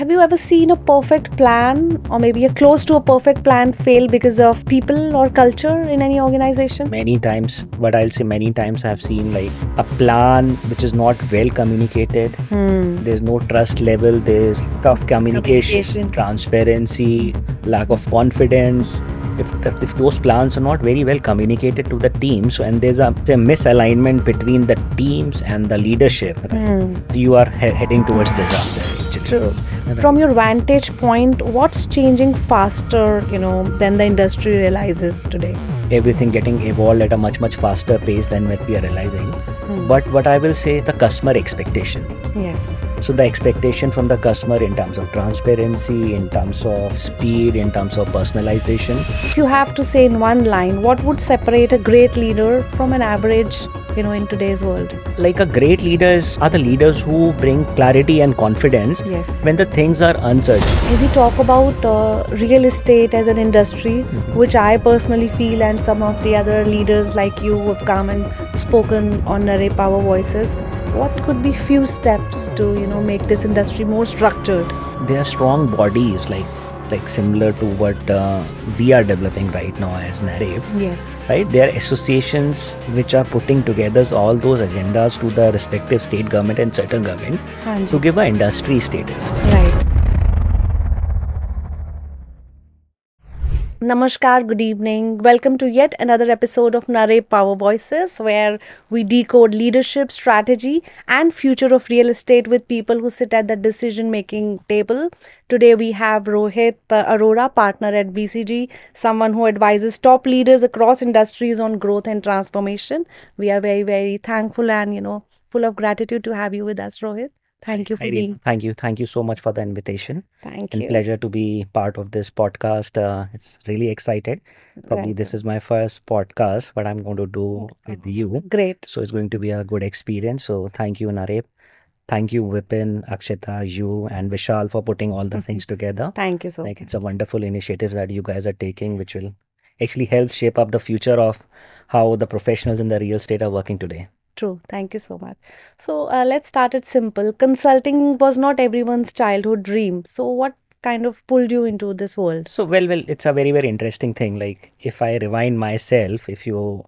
have you ever seen a perfect plan or maybe a close to a perfect plan fail because of people or culture in any organization? Many times, but I'll say many times I've seen like a plan which is not well communicated. There's no trust level, there's tough communication, transparency, lack of confidence. If those plans are not very well communicated to the teams, and there's a misalignment between the teams and the leadership, right? You are heading towards disaster actually. True. Right. From your vantage point, what's changing faster, than the industry realizes today? Everything getting evolved at a much faster pace than what we are realizing. But what I will say, the customer expectation. Yes. So the expectation from the customer in terms of transparency, in terms of speed, in terms of personalization. If you have to say in one line, what would separate a great leader from an average, in today's world? Like a great leaders are the leaders who bring clarity and confidence Yes. when the things are uncertain. If we talk about real estate as an industry, which I personally feel, and some of the other leaders like you who have come and spoken on NAREP Power Voices, what could be few steps to make this industry more structured? They are strong bodies, like similar to what we are developing right now as NAREP. Yes. Right, they are associations which are putting together all those agendas to the respective state government and central government to give a industry status. Right. Namaskar, good evening. Welcome to yet another episode of NAREP Power Voices, where we decode leadership, strategy, and future of real estate with people who sit at the decision-making table. Today we have Rohit Arora, partner at BCG, someone who advises top leaders across industries on growth and transformation. We are very, very thankful and full of gratitude to have you with us, Rohit. Thank you for being. Thank you so much for the invitation. Thank and you. Pleasure to be part of this podcast. It's really excited. Probably this is my first podcast, what I'm going to do with you. Great. So it's going to be a good experience. So thank you, NAREP. Thank you, Vipin, Akshita, you, and Vishal for putting all the things together. Thank you so Like much. it's a wonderful initiative that you guys are taking, which will actually help shape up the future of how the professionals in the real estate are working today. True. Thank you so much. So let's start it simple. Consulting was not everyone's childhood dream. So what kind of pulled you into this world? So well, it's a very interesting thing. Like if I rewind myself, if you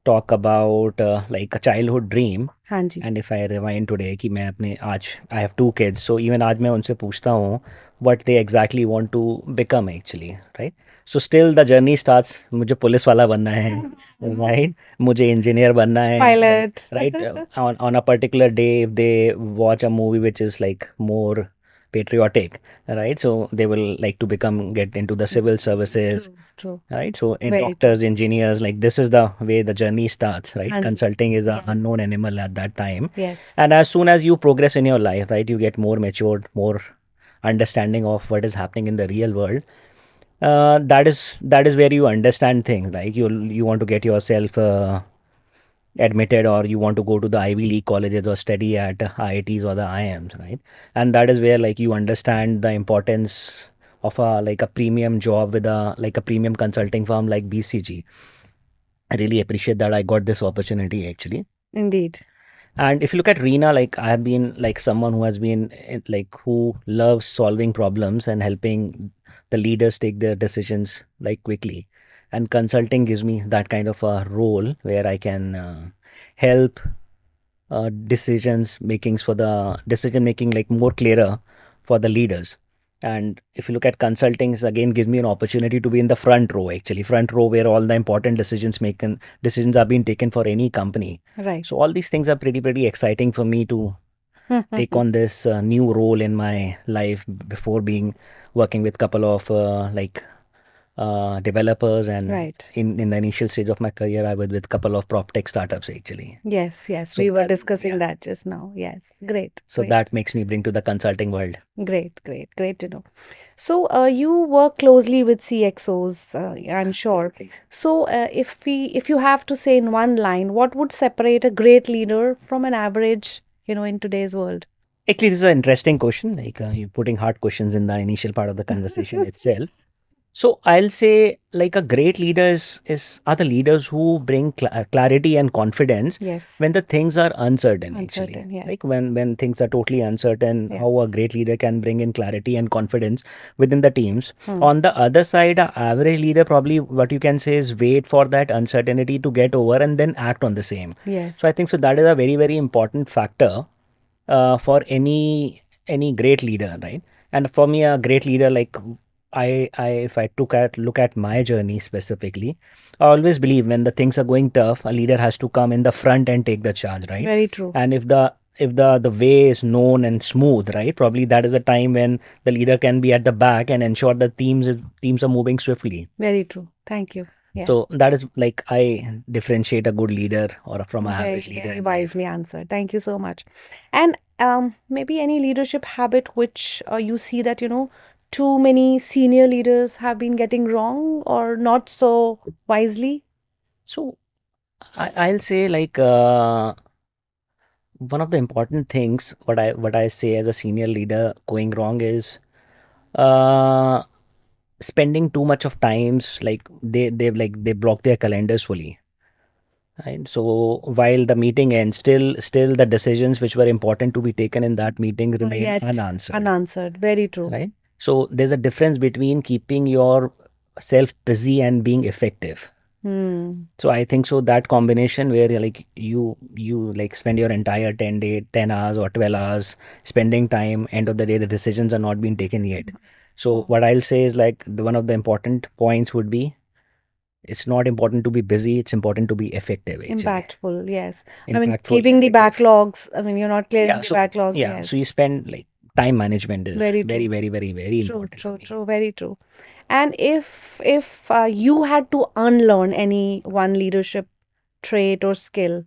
talk about like a childhood dream, हाँ जी. and if I rewind today कि मैं अपने आज I have two kids, so even आज मैं उनसे पूछता हूँ what they exactly want to become actually, right? So still the journey starts, मुझे पुलिस वाला बनना है, right? मुझे engineer बनना है, Pilot. right? On a particular day, if they watch a movie which is like more patriotic, right? So they will like to get into the civil services. True. Right, so in Very doctors, engineers, like this is the way the journey starts, right? Haan ji. Consulting is an unknown animal at that time. Yes. And as soon as you progress in your life, right, you get more matured, more understanding of what is happening in the real world. That is where you understand things. Like you want to get yourself admitted, or you want to go to the Ivy League colleges or study at IITs or the IIMs, right? And that is where like you understand the importance of a premium job with a premium consulting firm like BCG. I really appreciate that I got this opportunity actually. Indeed. And if you look at Reena, like I have been like someone who has been like who loves solving problems and helping the leaders take their decisions like quickly. And consulting gives me that kind of a role where I can help decision making like more clearer for the leaders. And if you look at consulting, again gives me an opportunity to be in the front row, actually front row where all the important decisions are being taken for any company. Right. So all these things are pretty exciting for me to take on this new role in my life before working with couple of developers, and Right. in the initial stage of my career I was with couple of prop tech startups actually. Yes. So We were that- discussing yeah. that just now. Yes. Great. So Great. that makes me bring to the consulting world. Great to know. So you work closely with CXOs, I'm sure. So if you have to say in one line, what would separate a great leader from an average, in today's world? Actually, this is an interesting question. Like you're putting hard questions in the initial part of the conversation itself. So I'll say like a great leader is are the leaders who bring clarity and confidence Yes. when the things are uncertain actually. Uncertain. Yeah. Like when things are totally uncertain, Yeah. how a great leader can bring in clarity and confidence within the teams. Hmm. On the other side, a average leader probably what you can say is wait for that uncertainty to get over and then act on the same. Yes. So I think so that is a very, very important factor for any great leader, right? And for me, a great leader, like I if I look at my journey specifically, I always believe when the things are going tough, a leader has to come in the front and take the charge, right? Very true. And if the way is known and smooth, right? Probably that is a time when the leader can be at the back and ensure that teams are moving swiftly. Very true. Thank you. Yeah. So that is like I differentiate a good leader or from an average Very, leader very in life. wisely answered. Thank you so much. And maybe any leadership habit which you see that, too many senior leaders have been getting wrong or not so wisely? So I'll say like one of the important things what I say as a senior leader going wrong is uh spending too much of times like they block their calendars fully, right? So while the meeting ends, still the decisions which were important to be taken in that meeting remain Yet unanswered, unanswered. Very true. right? So there's a difference between keeping yourself busy and being effective. Hmm. So I think so that combination where you like spend your entire 10 hours or 12 hours spending time, end of the day the decisions are not being taken yet. So what I'll say is like one of the important points would be it's not important to be busy, it's important to be effective actually. Impactful, yes. I mean, Impactful, keeping the effective. backlogs. I mean, you're not clearing Yeah, the so backlogs. yeah, Yes. so you spend like time management is Very very, true. very, very, very True, important for true, me. true. Very true. And if you had to unlearn any one leadership trait or skill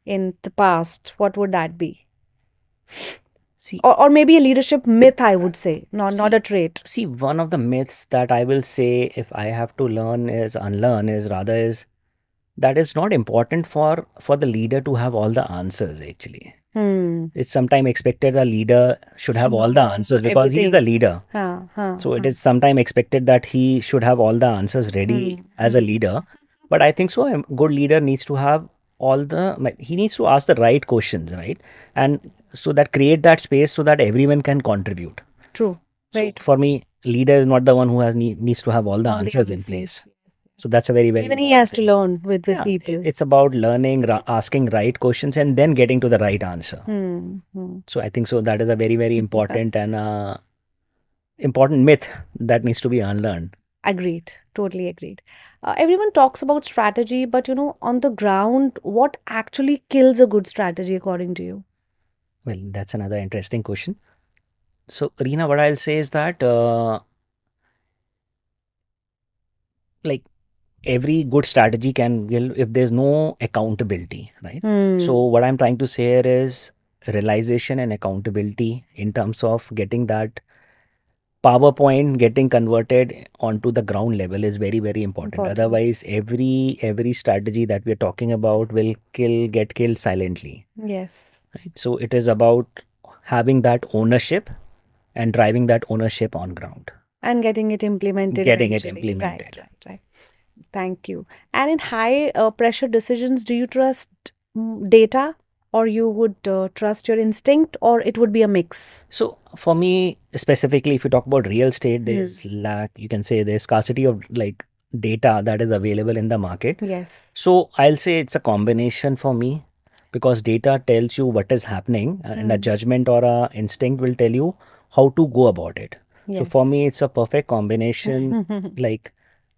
in the past, what would that be? See, Or maybe a leadership myth, I would say, not a trait. see, one of the myths that I will say if I have to learn is unlearn is rather is that it's not important for the leader to have all the answers actually. Hmm. It's sometimes expected a leader should have all the answers because he is the Everything. leader. So it is sometimes expected that he should have all the answers ready as a leader. But I think so a good leader needs to have all the like, he needs to ask the right questions, right? And so that create that space so that everyone can contribute. True. Very So true. for me, leader is not the one who needs to have all the All the answers in answers. place. So that's a very, very Even he has important to thing. learn with Yeah, people. it's about learning, asking right questions, and then getting to the right answer. Hmm. So I think so that is a very, very important and important myth that needs to be unlearned. Agreed. Totally agreed. Everyone talks about strategy, but on the ground, what actually kills a good strategy according to you? Well, that's another interesting question. So, Reena, what I'll say is that like every good strategy can will if there's no accountability, right? So Hmm. what I'm trying to say here is realization and accountability in terms of getting that PowerPoint getting converted onto the ground level is very, very important. Important. Otherwise, every strategy that we're talking about will get killed silently. Yes. Right? So it is about having that ownership and driving that ownership on ground, And getting it implemented getting it eventually. Right, implemented. right. Thank you. And in high pressure decisions, do you trust data or you would trust your instinct or it would be a mix? So for me, specifically, if you talk about real estate, Hmm. there's lack, you can say there's scarcity of like data that is available in the market. Yes. So I'll say it's a combination for me because data tells you what is happening and a Hmm. judgment or a instinct will tell you how to go about it. So Yes. for me, it's a perfect combination, like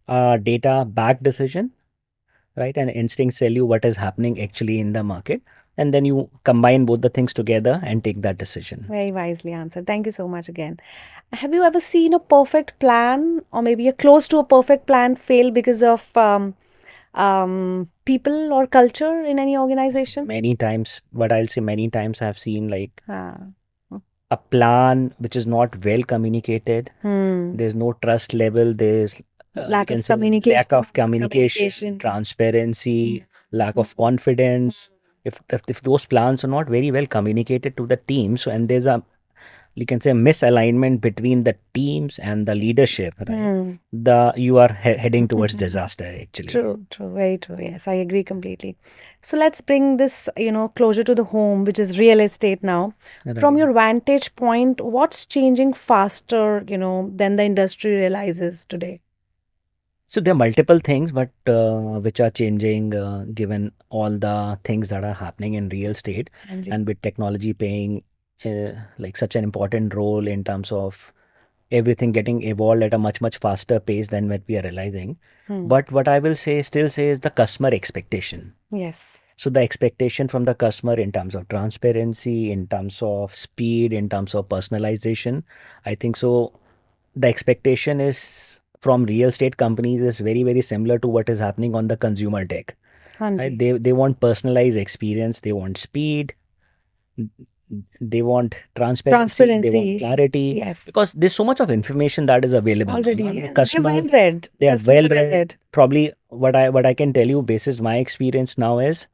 a data backed decision, right? And instincts tell you what is happening actually in the market. And then you combine both the things together and take that decision. Very wisely answered. Thank you so much again. Have you ever seen a perfect plan or maybe a close to a perfect plan fail because of people or culture in any organization? Many times, what I'll say, many times I've seen like Ah. a plan which is not well communicated. Hmm. There's no trust level. There's you Lack can of say lack of communication, communication. transparency, lack of confidence. If those plans are not very well communicated to the team, so and there's a you can say misalignment between the teams and the leadership, right? Hmm. The you are heading towards disaster actually. True, true, very true. Yes, I agree completely. So let's bring this, closer to the home, which is real estate now. From Right. your vantage point, what's changing faster, than the industry realizes today? So there are multiple things, but which are changing given all the things that are happening in real estate, Anji. and with technology playing like such an important role in terms of everything getting evolved at a much faster pace than what we are realizing. Hmm. But what I will still say is the customer expectation. Yes. So the expectation from the customer in terms of transparency, in terms of speed, in terms of personalization, I think so. The expectation is from real estate companies is very similar to what is happening on the consumer tech. Right? Anji. They want personalized experience. They want speed. They want transparency. They want Transparency. clarity Yes. because there's so much of information that is available now. No? Already. The And they're customer, well read. they are Customers well are well read. read. Probably what I can tell you basis my experience now is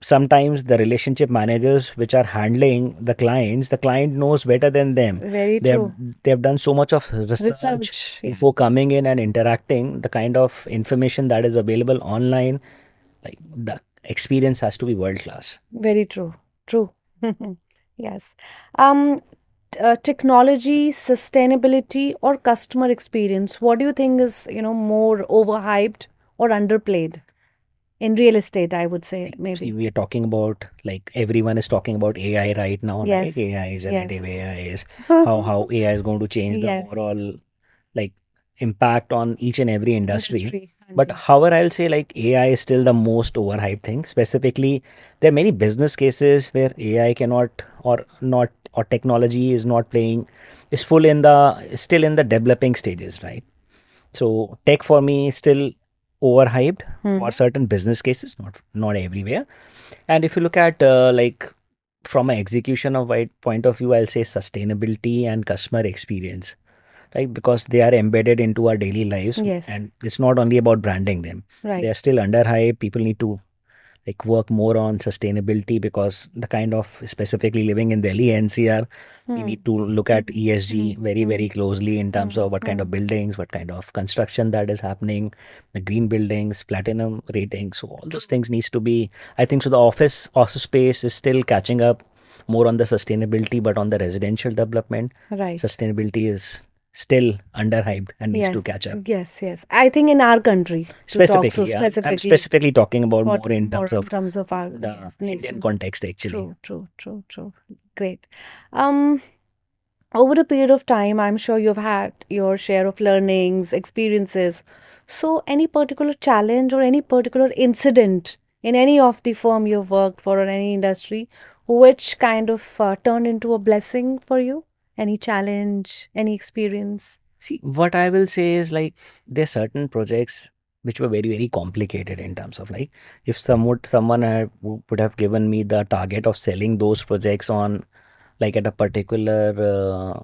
sometimes the relationship managers which are handling the client knows better than them. Very they have true. they have done so much of research Research. Yeah. before coming in and interacting. The kind of information that is available online, like the experience has to be world class. Very true. True. Yes. Um, Technology, sustainability, or customer experience, what do you think is, more overhyped or underplayed in real estate, I would say, See, maybe. we are talking about like everyone is talking about AI right now, Yes. right? AI, Yes. generative AI is how AI is going to change the Yes. overall like impact on each and every industry. Industry. But Anji. however, I'll say like AI is still the most overhyped thing. Specifically, there are many business cases where AI cannot or not or technology is not playing is full in the still in the developing stages, right? So tech for me is still overhyped Hmm. for certain business cases, not everywhere. And if you look at like from an execution of wide point of view, I'll say sustainability and customer experience, right? Because they are embedded into our daily lives, Yes. and it's not only about branding them. They Right. are still under hype. People need to like work more on sustainability because the kind of specifically living in Delhi NCR, we Hmm. need to look at Hmm. Hmm. ESG Hmm. very closely in terms Hmm. of what kind Hmm. of buildings, what kind of construction that is happening, the green buildings, platinum ratings. So all those things needs to be. I think so. The office space is still catching up more on the sustainability, but on the residential development, Right. sustainability is still underhyped and needs Yes. to catch up. Yes. Yes. I think in our country, to talk so Specifically, yeah, I'm specifically, specifically talking about what more in more terms in of terms of our, the yes, Indian nation. context actually. True. True. True. True. Great. Um. Over a period of time, I'm sure you've had your share of learnings, experiences. So, any particular challenge or any particular incident in any of the firm you've worked for or any industry, which kind of turned into a blessing for you? Any challenge, any experience? See, what I will say is like there are certain projects which were very complicated in terms of like if someone would have given me the target of selling those projects on like at a particular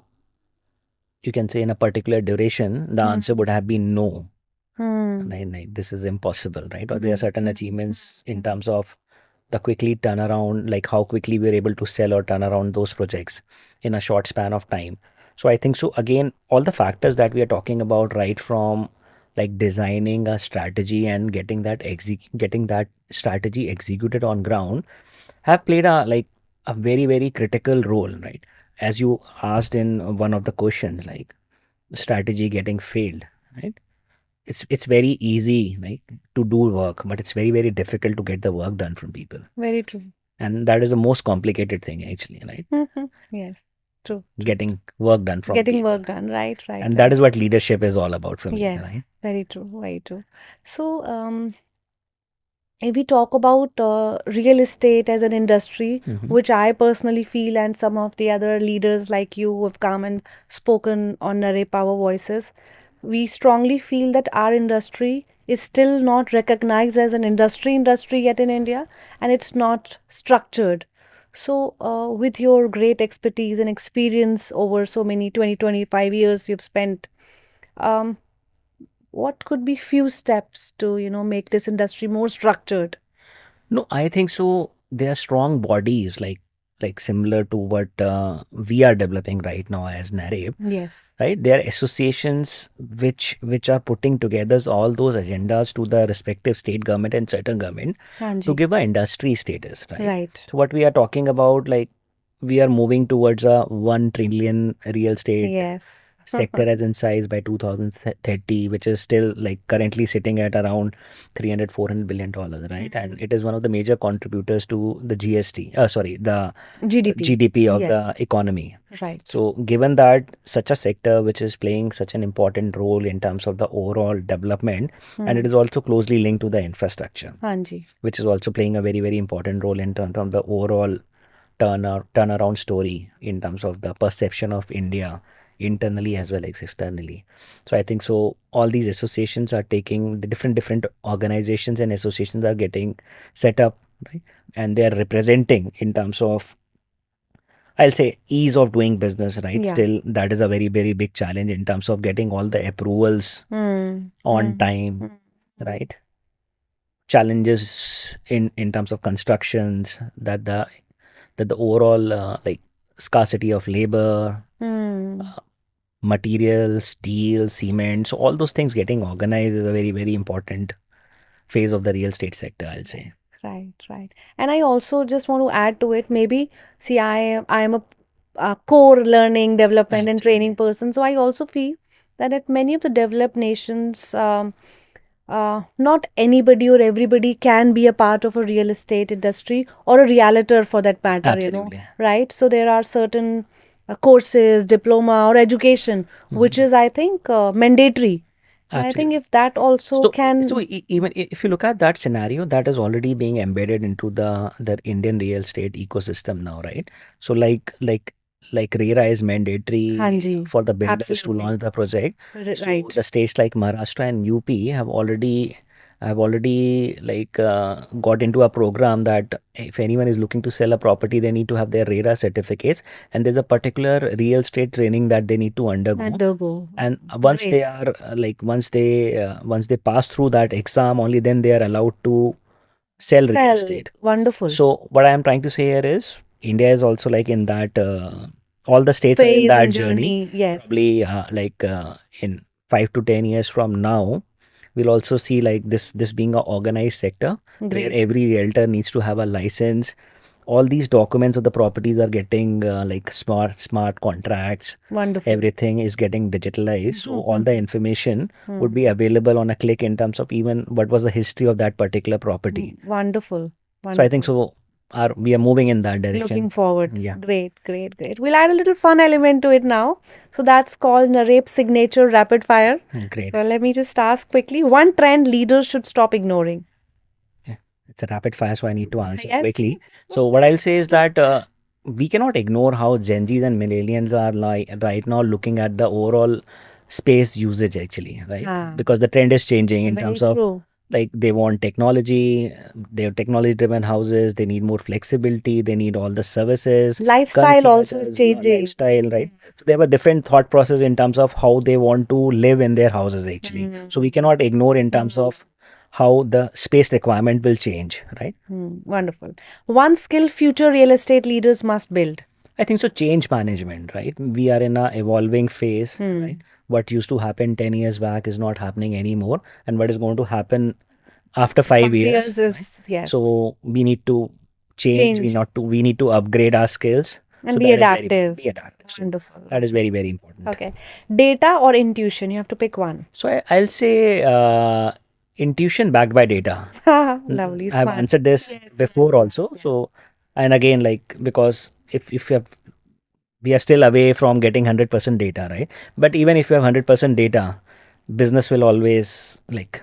you can say in a particular duration, the Hmm. answer would have been no. Hmm. This is impossible, right? Or there are Hmm. certain achievements in terms of the quickly turnaround, like how quickly we're able to sell or turn around those projects in a short span of time. So I think so again, all the factors that we are talking about, right from like designing a strategy and getting that strategy executed on ground, have played a like a very critical role, right? As you asked in one of the questions, like strategy getting failed, right? It's very easy like to do work, but it's very difficult to get the work done from people, Very true. and that is the most complicated thing actually, right? Yes. True. True. Getting work done from Getting people, work done. Right. Right. and that Right. is what leadership is all about for me, Yes. right? Very true. Very true. So, if we talk about real estate as an industry, Hmm. which I personally feel, and some of the other leaders like you who have come and spoken on NAREP Power Voices, we strongly feel that our industry is still not recognized as an industry yet in India, and it's not structured. So, with your great expertise and experience over so many 20-25 years you've spent, um, what could be few steps to, make this industry more structured? No, I think so there are strong bodies like like similar to what we are developing right now as NAREP, Yes. right? They are associations which are putting together all those agendas to the respective state government and certain government to Hanji. give a industry status, right? Right. So what we are talking about, like we are moving towards a 1 trillion real estate Yes. sector as in size by 2030, which is still like currently sitting at around 300 $400 billion, right? And it is one of the major contributors to the GST, sorry, the GDP. GDP of Yes. the economy. Right. So given that such a sector which is playing such an important role in terms of the overall development, and it is also closely linked to the infrastructure, Hanji. which is also playing a very, very important role in terms of the overall turnaround story in terms of the perception of India internally as well as externally. So I think so all these associations are taking the different organizations and associations are getting set up, right? And they are representing in terms of, I'll say, ease of doing business, right? Yeah. Still, that is a very, very big challenge in terms of getting all the approvals Mm. on Mm. time, Mm. right? Challenges in terms of constructions, that the overall like scarcity of labor, Mm. uh, materials, steel, cement, so all those things getting organized is a very, very important phase of the real estate sector, I'll say. Right, right. And I also just want to add to it, maybe, see, I am a core learning, development, and training Absolutely. person. So I also feel that at many of the developed nations, not anybody or everybody can be a part of a real estate industry or a realtor for that matter, Absolutely. right? So there are certain courses, diploma, or education, which Mhm. is, I think, mandatory. And I think Absolutely. if that also So can, even if you look at that scenario, that is already being embedded into the Indian real estate ecosystem now, right? So like RERA is mandatory Hanji, for the builders to absolutely. launch the project. So Right. the states like Maharashtra and UP have already like got into a program that if anyone is looking to sell a property, they need to have their RERA certificates, and there's a particular real estate training that they need to undergo. Undergo. And once Great. they are once they pass through that exam, only then they are allowed to sell real Well, estate. wonderful. So what I am trying to say here is India is also like in that all the states are in Phase that and journey. journey. Yes. Probably in 5 to 10 years from now, we'll also see like this being an organized sector where Great. every realtor needs to have a license. All these documents of the properties are getting like smart contracts. Wonderful. Everything is getting digitalized, so all the Mhm. information would Hmm. be available on a click in terms of even what was the history of that particular property. Wonderful. So I think Wonderful. so we are moving in that Looking direction. forward. Yeah. Great, great, great. We'll add a little fun element to it now. So that's called NAREP Signature Rapid Fire. Great. So let me just ask quickly. One trend leaders should stop ignoring. Yeah. It's a rapid fire, so I need to answer Yes. quickly. So what I'll say is that we cannot ignore how Gen Zs and millennials are like right now looking at the overall space usage actually, right? Ah, Because the trend is changing in very terms of true. like they want technology, they have technology driven houses, they need more flexibility, they need all the services, Lifestyle also is concierges, changing. lifestyle, right? So they have a different thought process in terms of how they want to live in their houses actually. So we cannot ignore in terms of how the space requirement will change, right? Wonderful. One skill future real estate leaders must build. I think so. Change management, right? We are in a evolving phase, Hmm. right? What used to happen 10 years back is not happening anymore. And what is going to happen after 5 years, 5 years is, right? yes, So we need to change. change We need to upgrade our skills. and So be that is very adaptive. be adaptive. So Wonderful. that is very, very important. Okay. Data or intuition? You have to pick one. So I'll say intuition backed by data. Lovely, I've smart. answered this before also. So, and again, like because if you have we are still away from getting 100% data, right? But even if you have 100% data, business will always like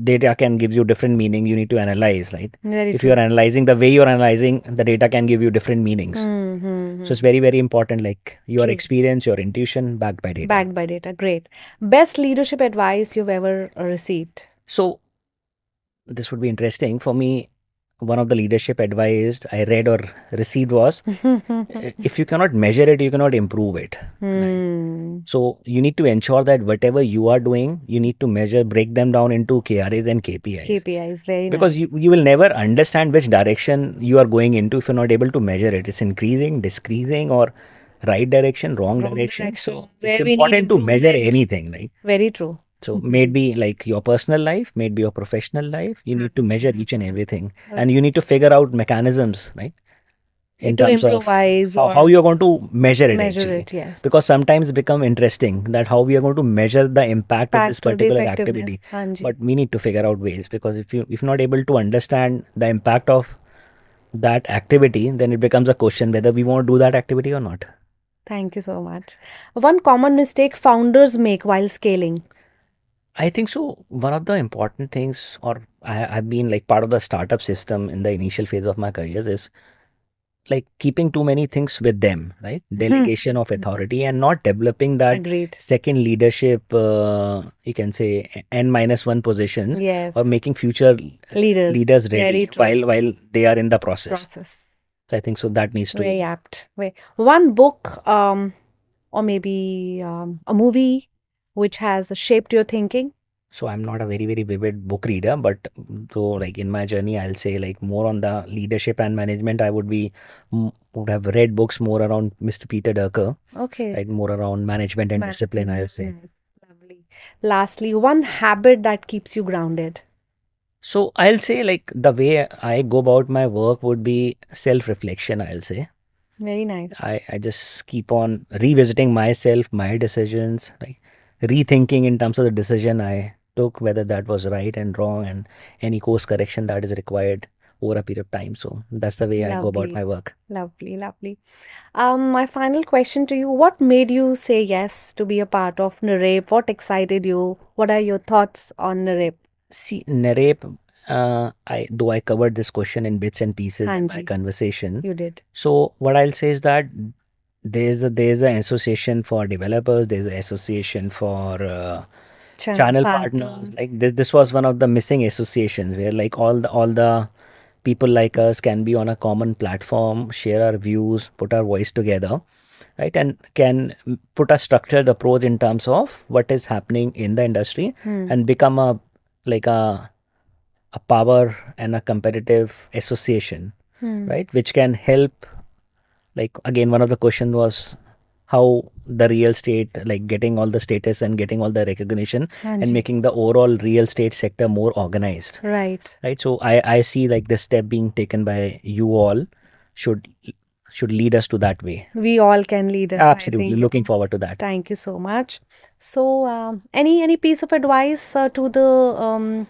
data can give you different meaning. You need to analyze, right? Very If you are true. analyzing the way you're analyzing, the data can give you different meanings. So it's Hmm. very, very important, like your True. experience, your intuition backed by data. Backed by data. Great. Best leadership advice you've ever received. So this would be interesting for me. one of the leadership advice I read or received was, if you cannot measure it, you cannot improve it. Right. Hmm. So you need to ensure that whatever you are doing, you need to measure, break them down into KRAs and KPIs. KPI is very Because nice. you will never understand which direction you are going into if you're not able to measure it. It's increasing, decreasing, or right direction, wrong Wrong direction. direction. So it's Where we need important to measure improvement. anything, right? Very true. So maybe like your personal life, maybe your professional life, you need to measure each and everything. And you need to figure out mechanisms, right? In To terms of improvise how or you're going to measure it measure actually. it, yes. Because sometimes it become interesting that how we are going to measure the impact of this Impact or the particular effectiveness. activity. Hanji. But we need to figure out ways, because if you're not able to understand the impact of that activity, then it becomes a question whether we want to do that activity or not. Thank you so much. One common mistake founders make while scaling. I think so. One of the important things, or I've been like part of the startup system in the initial phase of my careers, is like keeping too many things with them, right? Delegation of authority and not developing that Agreed. second leadership, you can say N minus one positions, Yes. or making future Leaders. leaders Very ready true. while they are in the process. Process. So I think so that needs Very to. apt. One book, or maybe a movie which has shaped your thinking. So I'm not a very vivid book reader, but though like in my journey, I'll say like more on the leadership and management. I would have read books more around Mr. Peter Drucker, Okay. right? More around management and discipline, I'll say. Nice. Lovely. Lastly, one habit that keeps you grounded. So I'll say like the way I go about my work would be self-reflection, I'll say. Very nice. I just keep on revisiting myself, my decisions, like rethinking in terms of the decision I took, whether that was right and wrong, and any course correction that is required over a period of time. So that's the way I go about Lovely. my work. Lovely, lovely. My final question to you, what made you say yes to be a part of NAREP? What excited you? What are your thoughts on NAREP? See, NAREP, I though I covered this question in bits and pieces in my Hanji, conversation. you did. So what I'll say is that there's an association for developers, there's an association for Channel channel partners. partner. Like this was one of the missing associations where like all the people like us can be on a common platform, share our views, put our voice together, right, and can put a structured approach in terms of what is happening in the industry, Hmm. and become a like a power and a competitive association, Hmm. right, which can help. Like again, one of the question was how the real estate, like getting all the status and getting all the recognition and Hanji. making the overall real estate sector more organized, Right. right? So I see like this step being taken by you all should should lead us to that way. We all can lead us, I Absolutely think. looking forward to that. Thank you so much. So, any piece of advice to the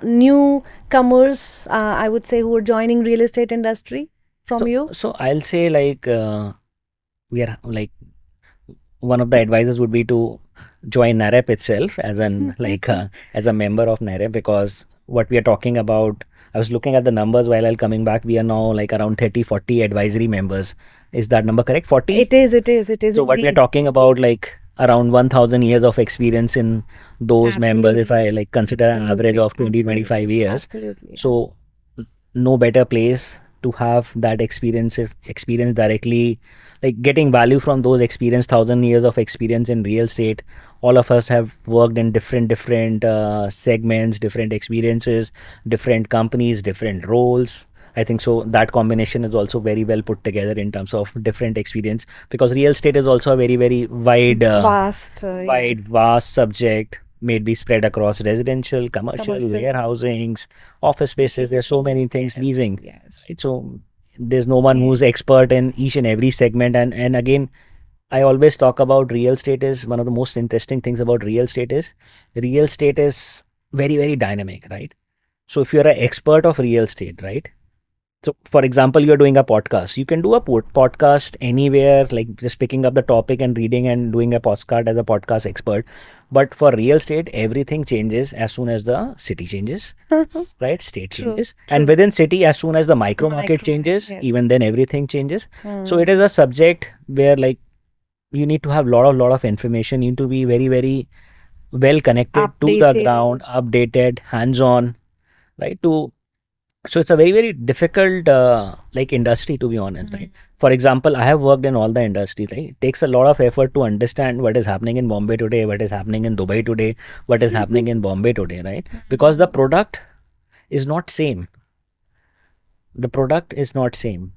newcomers, I would say, who are joining real estate industry from So you? so I'll say like we are like one of the advices would be to join NAREP itself as an like as a member of NAREP, because what we are talking about, I was looking at the numbers while I'll coming back, we are now like around 30-40 advisory members. Is that number correct? 40? It is, it is, it is So what we are indeed. talking about like around 1000 years of experience in those members, if I like consider an average of 20-25 years. Absolutely. So no better place to have that experience directly, like getting value from those experience, 1000 years of experience in real estate. All of us have worked in different segments, different experiences, different companies, different roles. I think so that combination is also very well put together in terms of different experience, because real estate is also a very wide Vast, vast subject, may be spread across residential, commercial, warehousings, office spaces. There's so many things leasing. Yes. Right? So there's no one who's expert in each and every segment. And again, I always talk about real estate is one of the most interesting things about real estate is very dynamic, right? So if you're an expert of real estate, right? So, for example, you're doing a podcast. You can do a podcast anywhere, like just picking up the topic and reading and doing a postcard as a podcast expert. But for real estate, everything changes as soon as the city changes, right? State changes. And within city, as soon as the micro market changes, even then everything changes. So it is a subject where like you need to have lot of information. You need to be very well connected to the ground, updated, hands-on, right? To So it's a very, very difficult like industry, to be honest, right? For example, I have worked in all the industries, right? It takes a lot of effort to understand what is happening in Bombay today, what is happening in Dubai today, what is happening in Bombay today, right? Because the product is not same. The product is not same.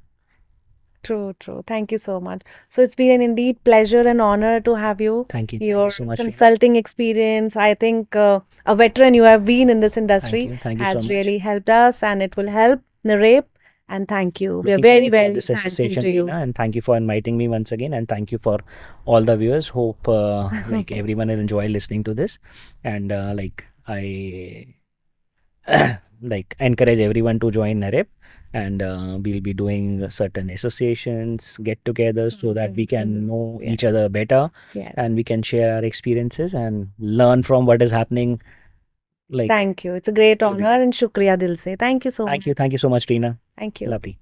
True, true. Thank you so much. So it's been an indeed pleasure and honor to have you. Thank you. Thank you Your so much. Reena. consulting experience, I think a veteran you have been in this Thank industry, you. Thank you so has much. really helped us and it will help NAREP. And thank you. We are Looking very, forward for very this thankful association, to you. Reena, and thank you for inviting me once again, and thank you for all the viewers. Hope like everyone will enjoy listening to this, and like I like encourage everyone to join NAREP, and we'll be doing certain associations, get-togethers, so that we can know Yes. each other better, Yes. and we can share our experiences and learn from what is happening. Like, Thank you. It's a great honor and shukriya dil se. Thank you so thank much. you so much, Reena. Thank you. Lovely.